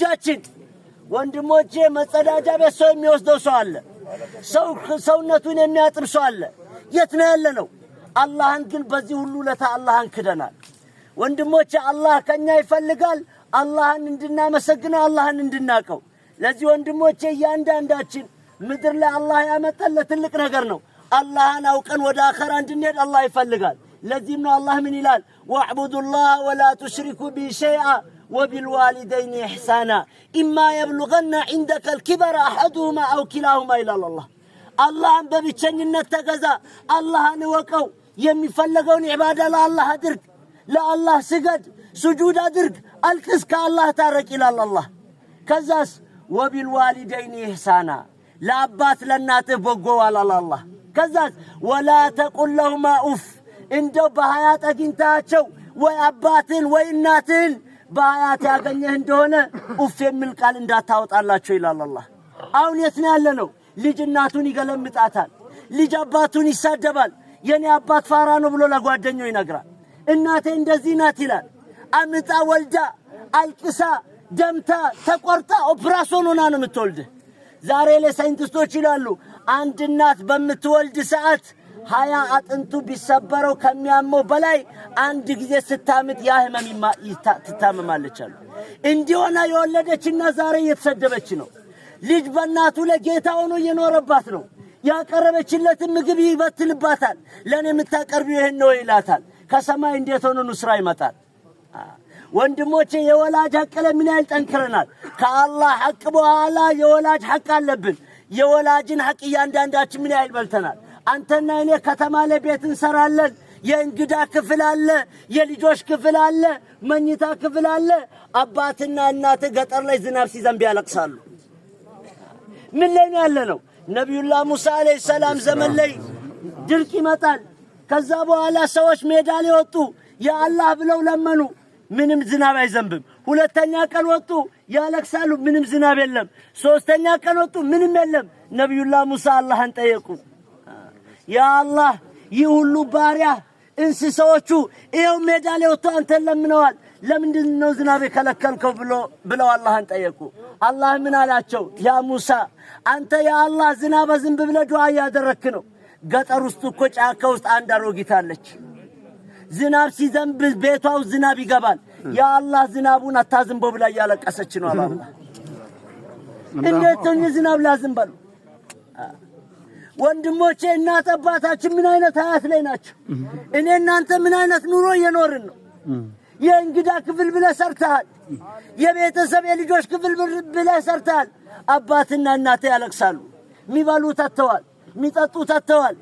በእጃችን ወንድሞቼ መጸዳጃ ቤት ሰው የሚወስደው ሰው አለ ሰውነቱን የሚያጥብ ሰው አለ የት ነው ያለነው አላህን ግን በዚህ ሁሉ ለታ አላህን ክደናል ወንድሞቼ አላህ ከኛ ይፈልጋል አላህን እንድናመሰግነው አላህን እንድናቀው ለዚህ ወንድሞቼ ያንዳንዳችን ምድር ላይ አላህ ያመጣለት ትልቅ ነገር ነው አላህን አውቀን ወደ አኺራ እንድንሄድ አላህ ይፈልጋል ለዚህም ነው አላህ ምን ይላል ወዕቡዱላህ ወላ ትሽሪኩ ቢ ሸይአ وبالوالدين إحسانا إما يبلغن عندك الكبر أحدهما أو كلاهما إلى الله الله ببتشنينت تغزا الله نوقو يمفلغون عباده الله ادرك لا الله سجد سجود ادرك الكس كالله تارك الى الله كزاس وبالوالدين إحسانا لا ابات لنات بوغو على الله كزاس ولا تقل لهما اف اندو بحيات اجنتاچو ወይ አባትን ወይ እናትን ባያት ያገኘህ እንደሆነ ኡፍ የሚል ቃል እንዳታወጣላችሁ ይላል አላህ አሁን የት ነው ያለነው ልጅ እናቱን ይገለምጣታል ልጅ አባቱን ይሳደባል የኔ አባት ፋራ ነው ብሎ ለጓደኛው ይነግራል እናቴ እንደዚህ ናት ይላል አምጣ ወልዳ አልቅሳ ደምታ ተቆርጣ ኦፕራሽን ሆና ነው የምትወልድ ዛሬ ለሳይንቲስቶች ይላሉ አንድ እናት በምትወልድ ሰዓት 20 አጥንቱ ቢሰበረው ከሚያመው በላይ አንድ ጊዜ ስታምጥ ያህመም ትታመማለች አሉ እንዲሆነ የወለደችና ዛሬ እየተሰደበች ነው ልጅ በእናቱ ለጌታ ሆኖ እየኖረባት ነው ያቀረበችለት ምግብ ይበትንባታል ለኔ የምታቀርቢው ይሄን ነው ይላታል ከሰማይ እንዴት ሆኖ ኑስራ ይመጣል ወንድሞቼ የወላጅ ሐቅ ለምን ያልጠንክረናል ከአላህ ሐቅ በኋላ የወላጅ ሐቅ አለብን የወላጅን ሐቅ ያንዳንዳችን ምን ያልበልተናል አንተና እኔ ከተማ ላይ ቤት እንሰራለን የእንግዳ ክፍል አለ የልጆች ክፍል አለ መኝታ ክፍል አለ አባትና እናት ገጠር ላይ ዝናብ ሲዘንብ ያለቅሳሉ ምን ላይ ነው ያለነው ነብዩላህ ሙሳ አለይሂ ሰላም ዘመን ላይ ድርቅ ይመጣል ከዛ በኋላ ሰዎች ሜዳ ላይ ወጡ ያ አላህ ብለው ለመኑ ምንም ዝናብ አይዘንብም ሁለተኛ ቀን ወጡ ያለቅሳሉ ምንም ዝናብ የለም ሶስተኛ ቀን ወጡ ምንም የለም ነብዩላህ ሙሳ አላህን ጠየቁ ያ አላህ ይሁሉ ባሪያ እንስሳዎቹ ይሄው ሜዳ ላይ ወጥቶ አንተን ለምነዋል ለምንድን ነው ዝናብ የከለከልከው ብለው አላህን ጠየቁ አላህ ምን አላቸው ያ ሙሳ አንተ ያ አላህ ዝናብ ዝንብ ብለህ ዱዓ ያደረክ ነው ገጠር ውስጥ እኮ ጫካ ውስጥ አንድ አሮጊት አለች ዝናብ ሲዘንብ ቤቷው ዝናብ ይገባል ያ አላህ ዝናቡን አታዝንበው ብላ ያለቀሰች ነው አላህ እንዴት ነው ዝናብ ላዝንበው ወንድሞቼ እናት አባታችን ምን አይነት ሀያት ላይ ናቸው እኔ እናንተ ምን አይነት ኑሮ እየኖርን ነው የእንግዳ ክፍል ብለህ ሰርተሃል የቤተሰብ የልጆች ክፍል ብለህ ሰርተሃል አባትና እናት ያለቅሳሉ ሚበሉት አጥተዋል ሚጠጡት አጥተዋል